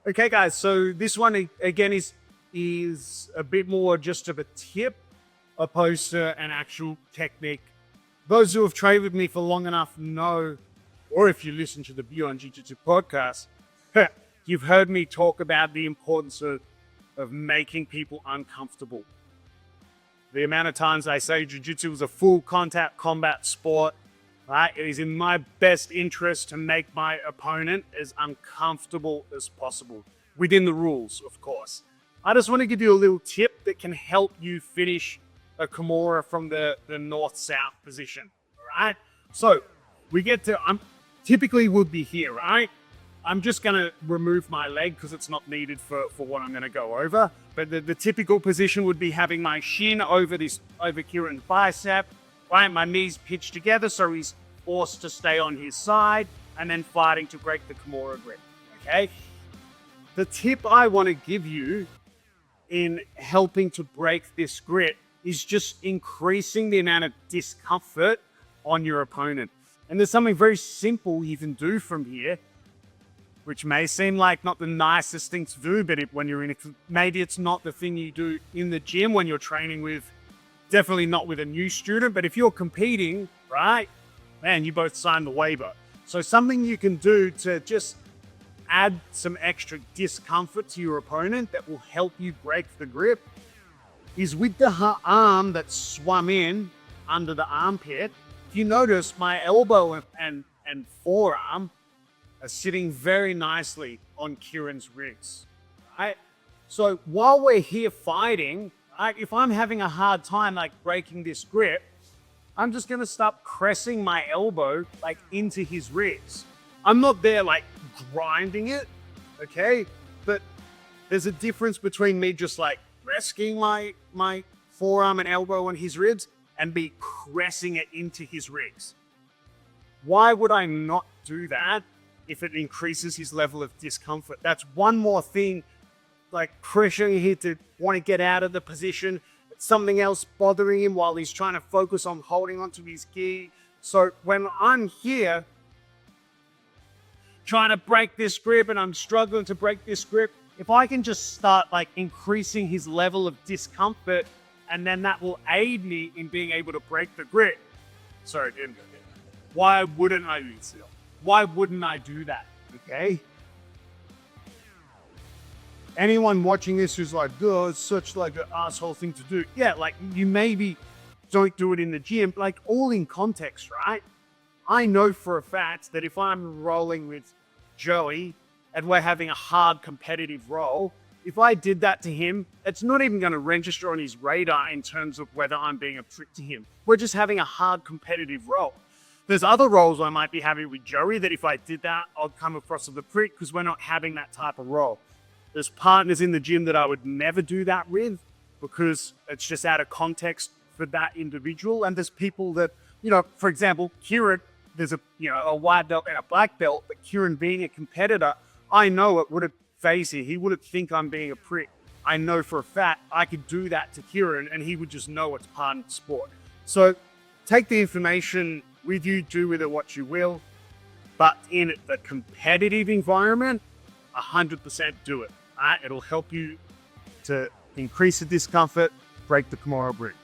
Okay, guys, so this one again is a bit more just of a tip opposed to an actual technique. Those who have trained with me for long enough know, or if you listen to the Beyond Jiu-Jitsu podcast, you've heard me talk about the importance of making people uncomfortable. The amount of times I say Jiu-Jitsu is a full contact combat sport, right? It is in my best interest to make my opponent as uncomfortable as possible, within the rules, of course. I just want to give you a little tip that can help you finish a Kimura from the north-south position, all right? So we get to, typically would be here, right? I'm just going to remove my leg because it's not needed for what I'm going to go over. But the typical position would be having my shin over Kieran's bicep, right? My knees pitched together so he's forced to stay on his side and then fighting to break the Kimura grip, okay? The tip I want to give you in helping to break this grip is just increasing the amount of discomfort on your opponent. And there's something very simple you can do from here, which may seem like not the nicest thing to do, but when you're in it, maybe it's not the thing you do in the gym when you're training with, definitely not with a new student, but if you're competing, right, man, you both signed the waiver. So something you can do to just add some extra discomfort to your opponent that will help you break the grip is with the arm that's swum in under the armpit. If you notice, my elbow and forearm are sitting very nicely on Kieran's ribs, right? So while we're here fighting, right, if I'm having a hard time like breaking this grip, I'm just gonna start pressing my elbow like into his ribs. I'm not there like grinding it, okay? But there's a difference between me just like resting my forearm and elbow on his ribs and me pressing it into his ribs. Why would I not do that if it increases his level of discomfort? That's one more thing, like pressuring him to want to get out of the position, something else bothering him while he's trying to focus on holding onto his gi. So when I'm here trying to break this grip and I'm struggling to break this grip, if I can just start like increasing his level of discomfort, and then that will aid me in being able to break the grip. Sorry, didn't go there. Why wouldn't I do so? Why wouldn't I do that? Okay. Anyone watching this who's like, oh, it's such like an asshole thing to do. Yeah, like you maybe don't do it in the gym, like all in context, right? I know for a fact that if I'm rolling with Joey and we're having a hard competitive roll, if I did that to him, it's not even going to register on his radar in terms of whether I'm being a prick to him. We're just having a hard competitive roll. There's other roles I might be having with Joey that if I did that, I'd come across as a prick because we're not having that type of roll. There's partners in the gym that I would never do that with because it's just out of context for that individual. And there's people that, you know, for example, Kieran, there's a white belt and a black belt, but Kieran being a competitor, I know it wouldn't phase him. He wouldn't think I'm being a prick. I know for a fact I could do that to Kieran and he would just know it's part of the sport. So take the information with you, do with it what you will, but in the competitive environment, 100% do it. It'll help you to increase the discomfort, break the Kimura grip.